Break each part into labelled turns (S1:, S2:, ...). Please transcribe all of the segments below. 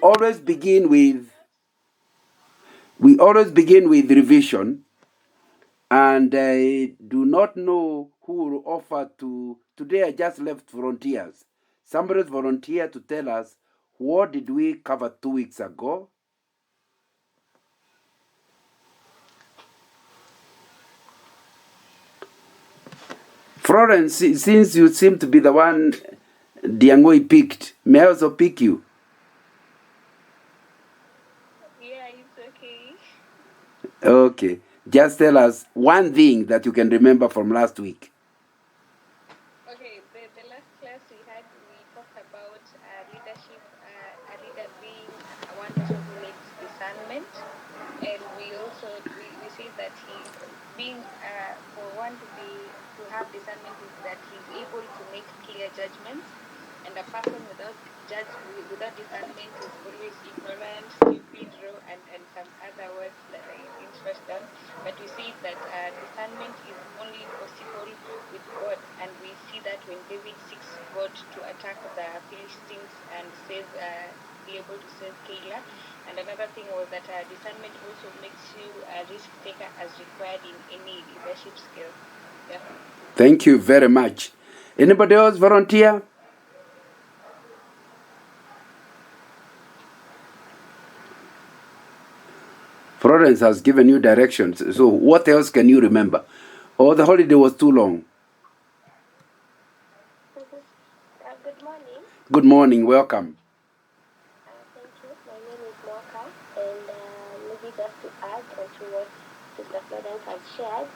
S1: always begin with revision, and I do not know who will offer to. Today I just left volunteers. Somebody volunteered to tell us what did we cover 2 weeks ago. Florence, since you seem to be the one Diangoi picked, may I also pick you?
S2: Yeah, it's okay.
S1: Okay. Just tell us one thing that you can remember from last week.
S2: Okay, the last class we had, we talked about leadership, a leader being one person who needs discernment. And we also, we see that he, being, for one to have discernment is that he's able to make clear judgments. And a person without discernment is always ignorant, stupid, and some other words that I didn't write down. But we see that discernment is only possible with God, and we see that when David seeks God to attack the Philistines and save, be able to save Keilah. And another thing was that discernment also makes you a risk taker as required in any leadership skill. Yeah.
S1: Thank you very much. Anybody else volunteer? Florence has given you directions. So what else can you remember? Oh, the holiday was too long.
S3: Good morning.
S1: Good morning. Welcome.
S3: Thank you. My name is Moka, and maybe just to add on to what Sister Florence has shared,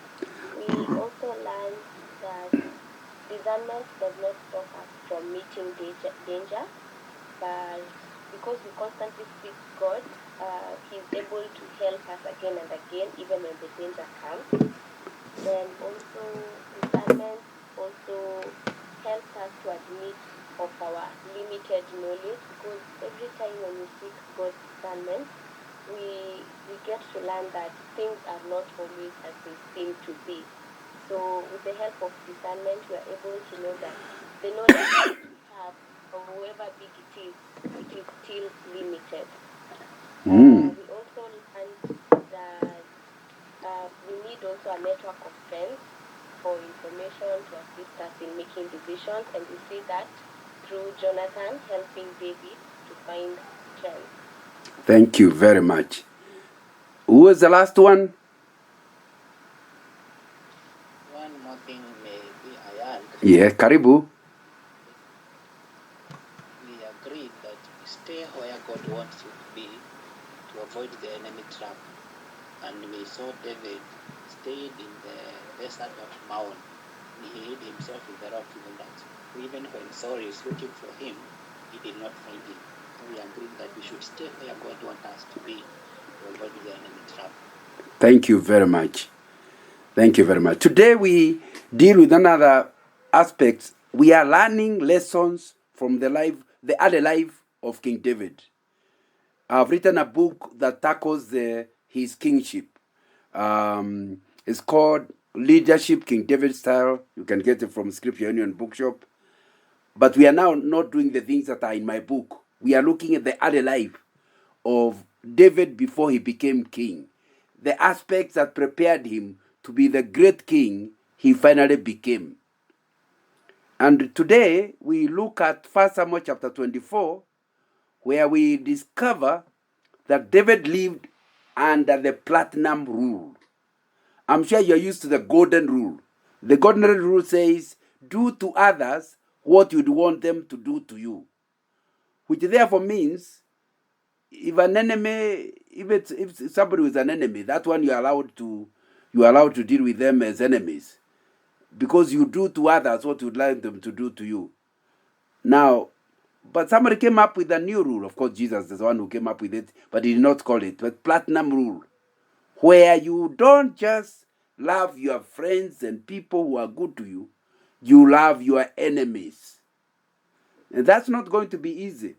S3: we also learned that discernment does not stop us from meeting danger, but because we constantly seek God, He's able to help us again and again, even when the danger comes. Then also, discernment also helps us to admit of our limited knowledge, because every time when we seek God's discernment, we get to learn that things are not always as they seem to be. So with the help of discernment, we are able to know that the knowledge that we have, however big it is still limited. We also learned that we need also a network of friends for information to assist us in making decisions, and we see that through Jonathan helping David to find strength.
S1: Thank you very much. Who was the last one?
S4: One more thing maybe I add.
S1: Yeah, Karibu.
S4: We agreed that stay where God wants you to be to avoid the enemy trap. And we saw David stayed in the desert of Maon. He hid himself in the rock even that. Even when Saul is looking for him, he did not find him. So we agreed that we should stay where God wants us to be to avoid the enemy trap.
S1: Thank you very much. Thank you very much. Today we deal with another aspect. We are learning lessons from the early life of King David. I've written a book that tackles his kingship. It's called Leadership King David Style. You can get it from Scripture Union Bookshop. But we are now not doing the things that are in my book. We are looking at the early life of David before he became king. The aspects that prepared him to be the great king he finally became. And today we look at 1 Samuel chapter 24, where we discover that David lived under the platinum rule. I'm sure you're used to the golden rule. The golden rule says, do to others what you'd want them to do to you. Which therefore means, if an enemy, if somebody is an enemy, that one you're allowed to deal with them as enemies, because you do to others what you'd like them to do to you. Now, but somebody came up with a new rule. Of course, Jesus is the one who came up with it, but he did not call it, but platinum rule, where you don't just love your friends and people who are good to you, you love your enemies. And that's not going to be easy,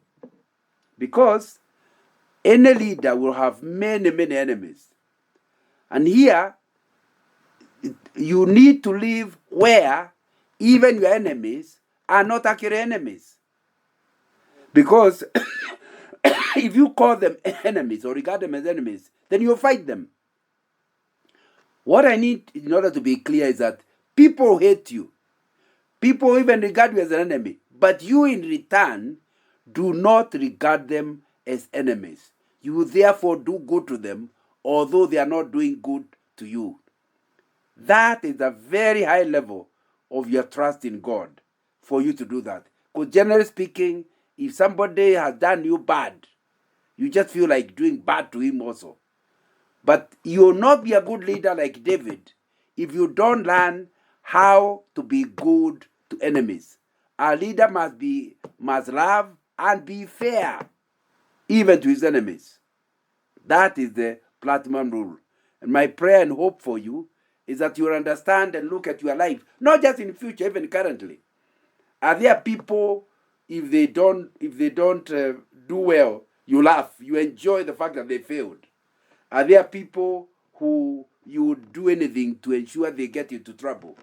S1: because any leader will have many, many enemies. And here, you need to live where even your enemies are not actually enemies. Because if you call them enemies or regard them as enemies, then you'll fight them. What I need in order to be clear is that people hate you. People even regard you as an enemy. But you in return do not regard them as enemies. You therefore do good to them, although they are not doing good to you. That is a very high level of your trust in God for you to do that. Because generally speaking, if somebody has done you bad, you just feel like doing bad to him also. But you will not be a good leader like David if you don't learn how to be good to enemies. A leader must love and be fair, even to his enemies. That is the platinum rule. And my prayer and hope for you is that you will understand and look at your life, not just in the future, even currently. Are there people, if they don't do well, you laugh, you enjoy the fact that they failed? Are there people who you would do anything to ensure they get into trouble?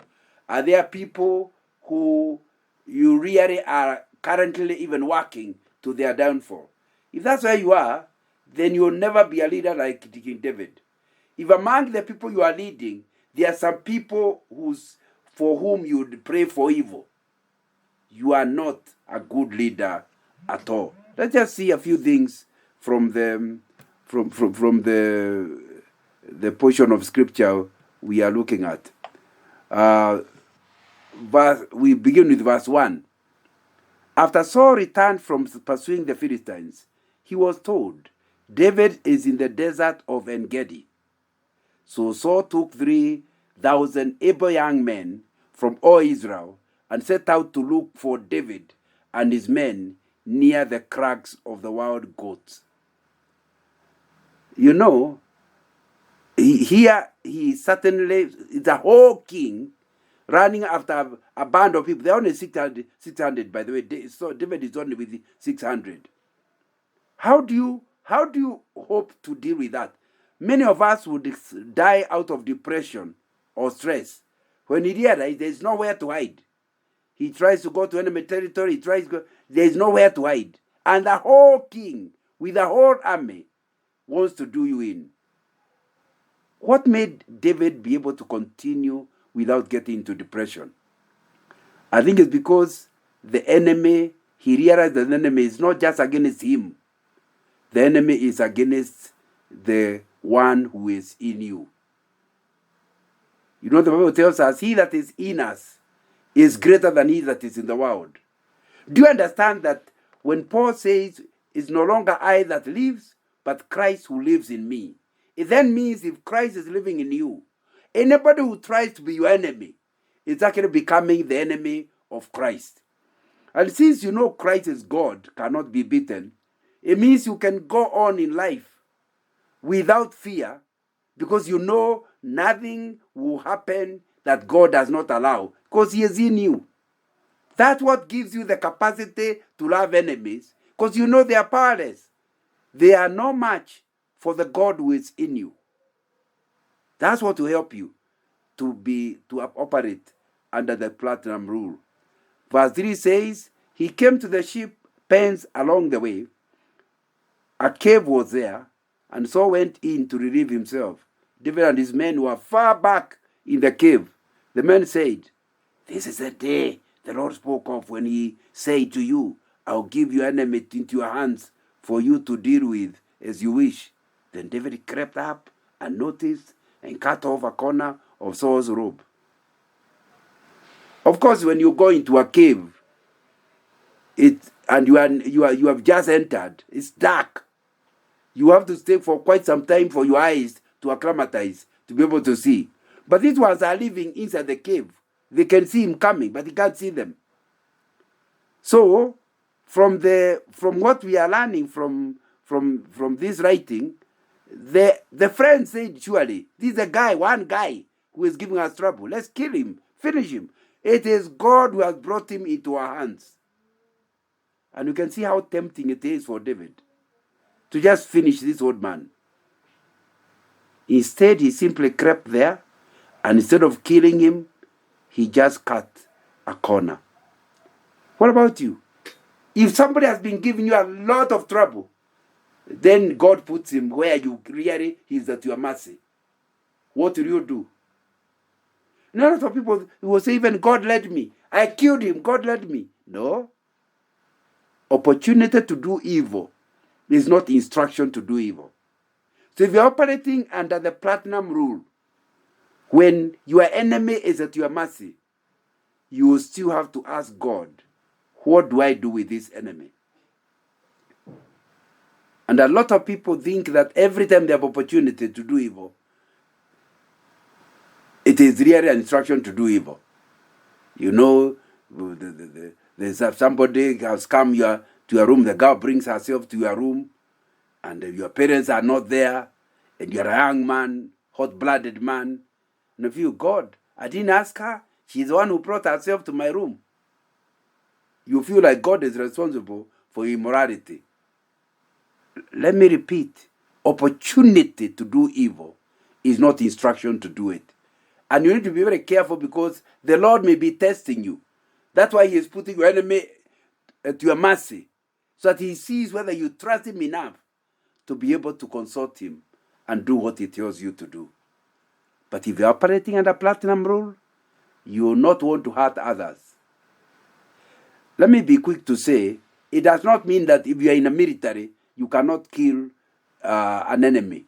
S1: Are there people who you really are currently even working to their downfall? If that's where you are, then you'll never be a leader like King David. If among the people you are leading, there are some people for whom you would pray for evil, you are not a good leader at all. Let's just see a few things from the portion of scripture we are looking at. We begin with verse 1. After Saul returned from pursuing the Philistines, he was told, David is in the desert of En-Gedi. So Saul took 3,000 able young men from all Israel and set out to look for David and his men near the crags of the wild goats. You know, he certainly is a whole king running after a band of people. They're only 600 by the way. So David is only with 600. How do you hope to deal with that? Many of us would die out of depression or stress when he realizes there's nowhere to hide. He tries to go to enemy territory. There's nowhere to hide. And the whole king with the whole army wants to do you in. What made David be able to continue without getting into depression? I think it's because the enemy, he realized that the enemy is not just against him. The enemy is against the one who is in you. You know, the Bible tells us, he that is in us is greater than he that is in the world. Do you understand that when Paul says, it's no longer I that lives, but Christ who lives in me? It then means if Christ is living in you, anybody who tries to be your enemy is actually becoming the enemy of Christ. And since you know Christ is God, cannot be beaten, it means you can go on in life without fear, because you know nothing will happen that God does not allow, because he is in you. That's what gives you the capacity to love enemies, because you know they are powerless. They are no match for the God who is in you. That's what will help you to operate under the platinum rule. Verse 3 says, he came to the sheep pens along the way. A cave was there, and Saul went in to relieve himself. David and his men were far back in the cave. The men said, this is the day the Lord spoke of when he said to you, I'll give your enemy into your hands for you to deal with as you wish. Then David crept up and noticed and cut off a corner of Saul's robe. Of course, when you go into a cave, you have just entered, it's dark. You have to stay for quite some time for your eyes to acclimatize, to be able to see. But these ones are living inside the cave. They can see him coming, but he can't see them. So, from what we are learning from this writing, the friend said, surely, this is one guy who is giving us trouble. Let's kill him, finish him. It is God who has brought him into our hands. And you can see how tempting it is for David to just finish this old man. Instead, he simply crept there, and instead of killing him, he just cut a corner. What about you? If somebody has been giving you a lot of trouble, then God puts him where you really he's at your mercy. What will you do? A lot of people will say, even God led me. I killed him. God led me. No. Opportunity to do evil is not instruction to do evil. So if you're operating under the platinum rule, when your enemy is at your mercy, you will still have to ask God, what do I do with this enemy? And a lot of people think that every time they have opportunity to do evil, it is really an instruction to do evil. You know, there's somebody has come to your room, the girl brings herself to your room, and your parents are not there, and you're a young man, hot-blooded man, and if you, God, I didn't ask her, she's the one who brought herself to my room. You feel like God is responsible for immorality. Let me repeat, opportunity to do evil is not instruction to do it. And you need to be very careful because the Lord may be testing you. That's why he is putting your enemy at your mercy, so that he sees whether you trust him enough to be able to consult him and do what he tells you to do. But if you're operating under platinum rule, you will not want to hurt others. Let me be quick to say, it does not mean that if you are in the military, you cannot kill an enemy.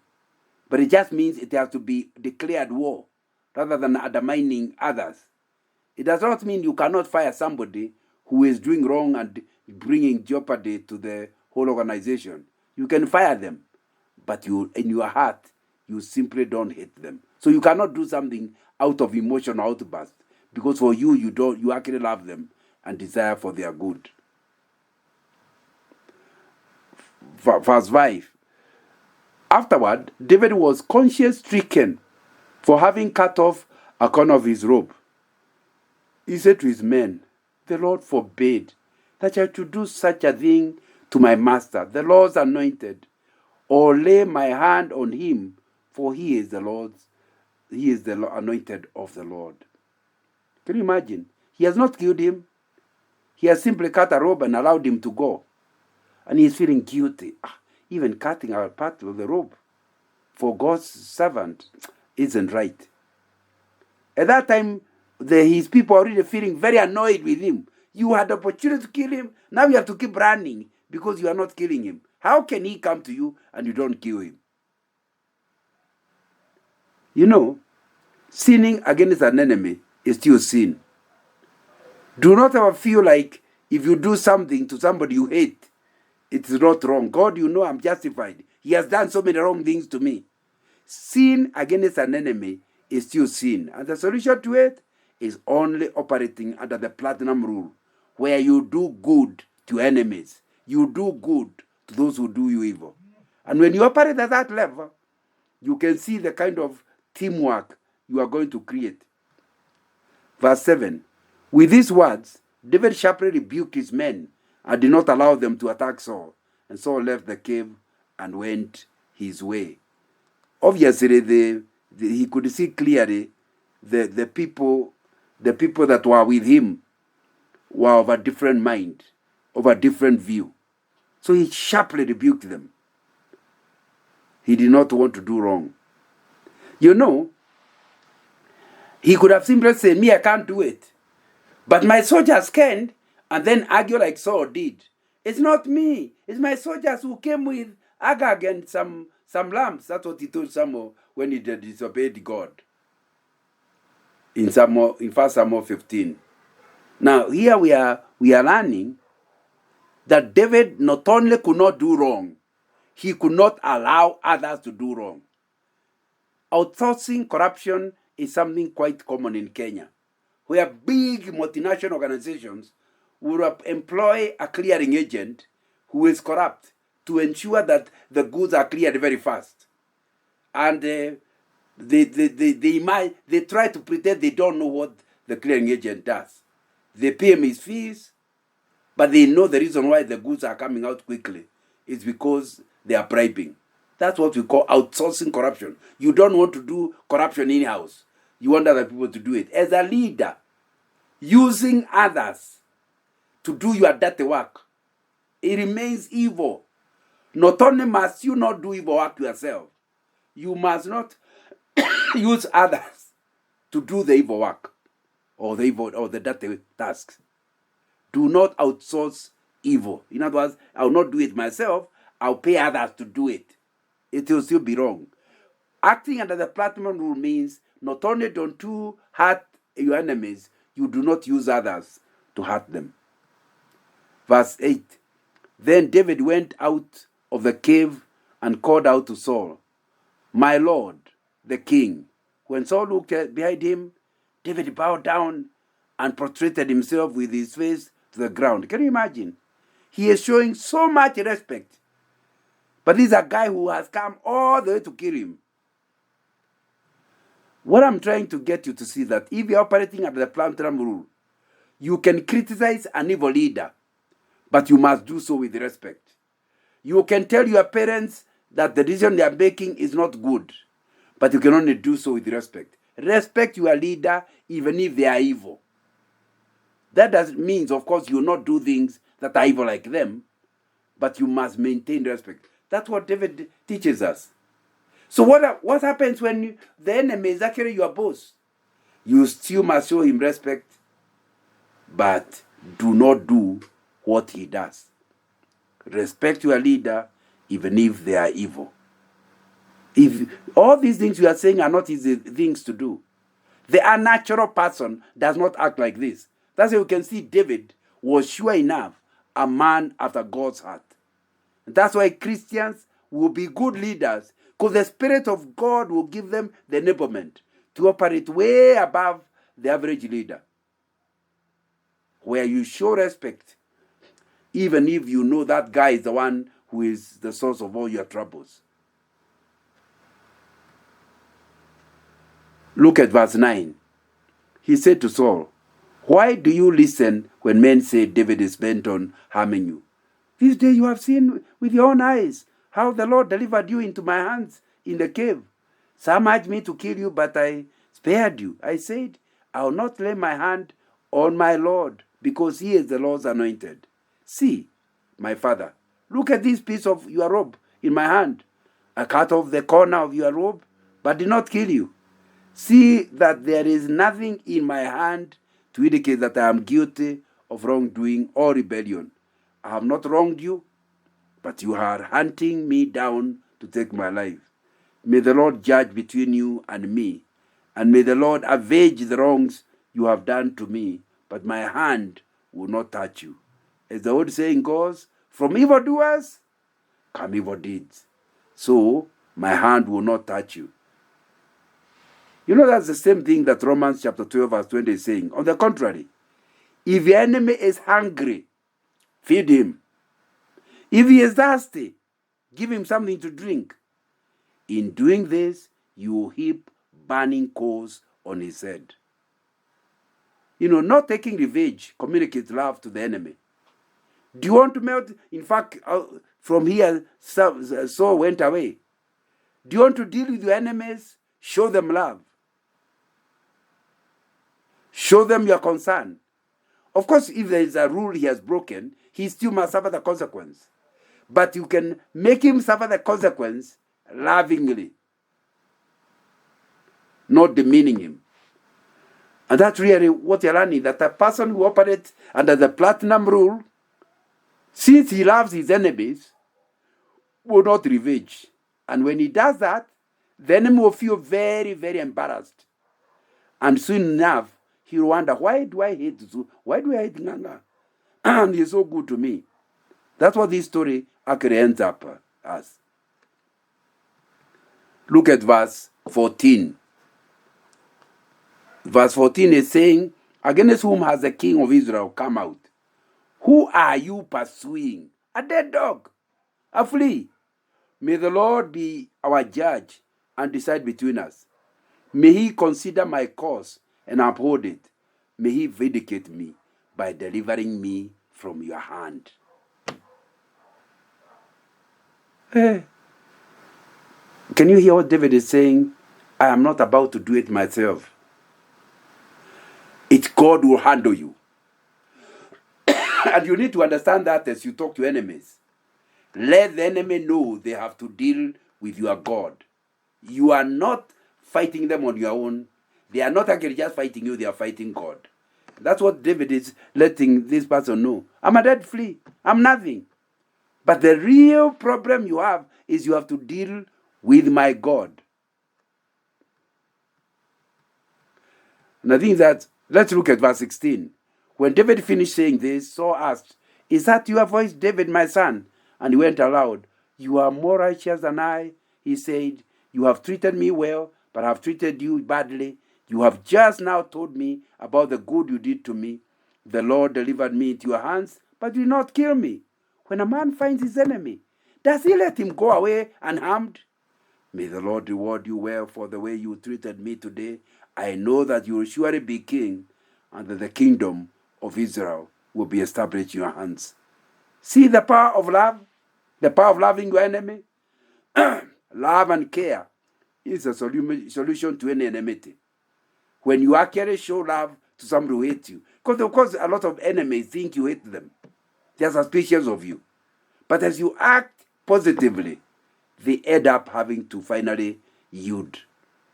S1: But it just means it has to be declared war rather than undermining others. It does not mean you cannot fire somebody who is doing wrong and bringing jeopardy to the whole organization. You can fire them, but you, in your heart, you simply don't hate them. So you cannot do something out of emotional outburst, because for you, you actually love them and desire for their good. Verse 5. Afterward, David was conscience-stricken for having cut off a corner of his robe. He said to his men, the Lord forbade that I should do such a thing to my master, the Lord's anointed, or lay my hand on him, for he is the anointed of the Lord. Can you imagine? He has not killed him. He has simply cut a robe and allowed him to go. And he is feeling guilty. Even cutting a part of the robe for God's servant isn't right. At that time, his people are already feeling very annoyed with him. You had the opportunity to kill him. Now you have to keep running because you are not killing him. How can he come to you and you don't kill him? You know, sinning against an enemy is still sin. Do not ever feel like if you do something to somebody you hate, it's not wrong. God, you know I'm justified. He has done so many wrong things to me. Sin against an enemy is still sin. And the solution to it is only operating under the platinum rule, where you do good to enemies. You do good to those who do you evil. And when you operate at that level, you can see the kind of teamwork you are going to create. Verse 7. With these words, David sharply rebuked his men and did not allow them to attack Saul. And Saul left the cave and went his way. Obviously, he could see clearly the people that were with him were of a different mind, of a different view. So he sharply rebuked them. He did not want to do wrong. You know, he could have simply said, me, I can't do it. But my soldiers can, and then argue like Saul did. It's not me. It's my soldiers who came with Agag and some lambs. That's what he told Samuel when he disobeyed God. In 1 Samuel 15. Now, here we are learning that David not only could not do wrong, he could not allow others to do wrong. Outsourcing corruption is something quite common in Kenya, where big multinational organizations will employ a clearing agent who is corrupt to ensure that the goods are cleared very fast. And they try to pretend they don't know what the clearing agent does. They pay him his fees, but they know the reason why the goods are coming out quickly is because they are bribing. That's what we call outsourcing corruption. You don't want to do corruption in-house. You want other people to do it. As a leader, using others to do your dirty work, it remains evil. Not only must you not do evil work yourself, you must not use others to do the evil work or the dirty tasks. Do not outsource evil. In other words, I'll not do it myself. I'll pay others to do it. It will still be wrong. Acting under the platinum rule means not only don't you hurt your enemies, you do not use others to hurt them. Verse 8. Then David went out of the cave and called out to Saul, "My Lord, the king." When Saul looked behind him, David bowed down and prostrated himself with his face to the ground. Can you imagine? He is showing so much respect. But this is a guy who has come all the way to kill him. What I'm trying to get you to see that if you're operating under the platinum rule, you can criticize an evil leader, but you must do so with respect. You can tell your parents that the decision they are making is not good, but you can only do so with respect. Respect your leader even if they are evil. That doesn't mean, of course, you will not do things that are evil like them, but you must maintain respect. That's what David teaches us. So what happens when the enemy is actually your boss? You still must show him respect, but do not do what he does. Respect your leader even if they are evil. If all these things you are saying are not easy things to do, the unnatural person does not act like this. That's why you can see David was sure enough a man after God's heart. That's why Christians will be good leaders, because the Spirit of God will give them the enablement to operate way above the average leader, where you show respect even if you know that guy is the one who is the source of all your troubles. Look at verse 9. He said to Saul, "Why do you listen when men say David is bent on harming you? This day you have seen with your own eyes how the Lord delivered you into my hands in the cave. Some urged me to kill you, but I spared you. I said, I will not lay my hand on my Lord, because he is the Lord's anointed. See, my father, look at this piece of your robe in my hand. I cut off the corner of your robe, but did not kill you. See that there is nothing in my hand to indicate that I am guilty of wrongdoing or rebellion. I have not wronged you, but you are hunting me down to take my life. May the Lord judge between you and me, and may the Lord avenge the wrongs you have done to me, but my hand will not touch you. As the old saying goes, from evildoers come evil deeds. So my hand will not touch you." You know, that's the same thing that Romans chapter 12 verse 20 is saying. On the contrary, if your enemy is hungry, feed him. If he is thirsty, give him something to drink. In doing this, you will heap burning coals on his head. You know, not taking revenge communicates love to the enemy. Do you want to melt? In fact, from here, Saul went away. Do you want to deal with your enemies? Show them love. Show them your concern. Of course, if there is a rule he has broken, he still must suffer the consequence. But you can make him suffer the consequence lovingly, not demeaning him. And that's really what you're learning, that a person who operates under the platinum rule, since he loves his enemies, will not revenge. And when he does that, the enemy will feel very, very embarrassed. And soon enough, he'll wonder, why do I hate Zu? Why do I hate Nganga? And he's so good to me. That's what this story actually ends up as. Look at verse 14. Verse 14 is saying, "Against whom has the king of Israel come out? Who are you pursuing? A dead dog, a flea. May the Lord be our judge and decide between us. May he consider my cause and uphold it. May he vindicate me by delivering me from your hand." Can you hear what David is saying? I am not about to do it myself. It's God who will handle you. And you need to understand that as you talk to enemies. Let the enemy know they have to deal with your God. You are not fighting them on your own. They are not actually just fighting you, they are fighting God. That's what David is letting this person know. I'm a dead flea. I'm nothing. But the real problem you have is you have to deal with my God. And I think that, let's look at verse 16. When David finished saying this, Saul asked, "Is that your voice, David, my son?" And he went aloud, "You are more righteous than I." He said, "You have treated me well, but I have treated you badly. You have just now told me about the good you did to me. The Lord delivered me into your hands, but did not kill me. When a man finds his enemy, does he let him go away unharmed? May the Lord reward you well for the way you treated me today. I know that you will surely be king, and that the kingdom of Israel will be established in your hands." See the power of love? The power of loving your enemy? Love and care is a solution to any enmity. When you actually show love to somebody who hates you, because of course a lot of enemies think you hate them. They are suspicious of you. But as you act positively, they end up having to finally yield.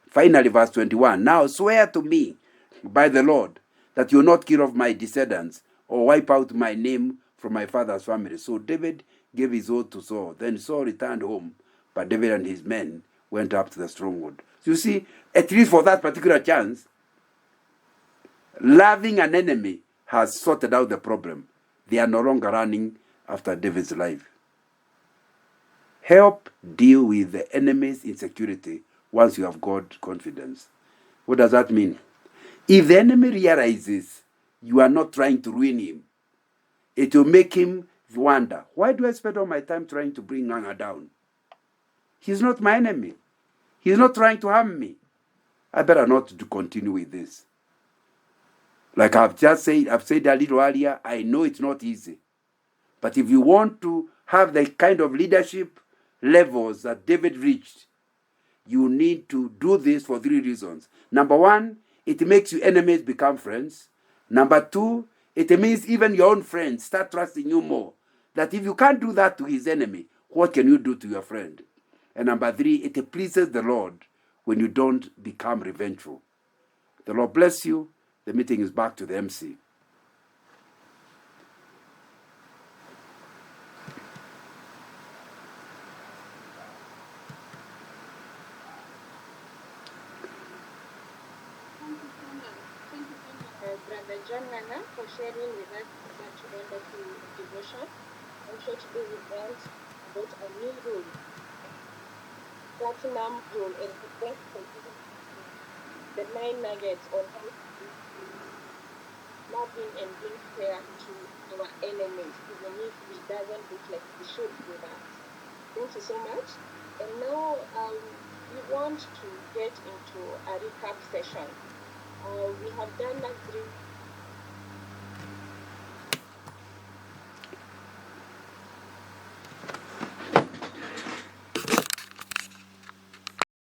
S1: Finally, verse 21, "Now swear to me by the Lord that you will not kill off my descendants or wipe out my name from my father's family." So David gave his oath to Saul. Then Saul returned home, but David and his men went up to the stronghold. So you see, at least for that particular chance, loving an enemy has sorted out the problem. They are no longer running after David's life. Help deal with the enemy's insecurity once you have God confidence. What does that mean? If the enemy realizes you are not trying to ruin him, it will make him wonder, why do I spend all my time trying to bring Nana down? He's not my enemy. He's not trying to harm me. I better not to continue with this. Like I've said a little earlier, I know it's not easy. But if you want to have the kind of leadership levels that David reached, you need to do this for 3 reasons. Number 1, it makes your enemies become friends. Number 2, it means even your own friends start trusting you more. That if you can't do that to his enemy, what can you do to your friend? And number 3, it pleases the Lord when you don't become revengeful. The Lord bless you. The meeting is back to the MC.
S2: Brother John Nana, for sharing with us such wonderful devotion. Also today we learned about a new rule, platinum rule, and the best the 9 nuggets on how to loving and being fair to our enemies, even if it doesn't look like we should do that. Thank you so much. And now we want to get into a recap session. We have done that 3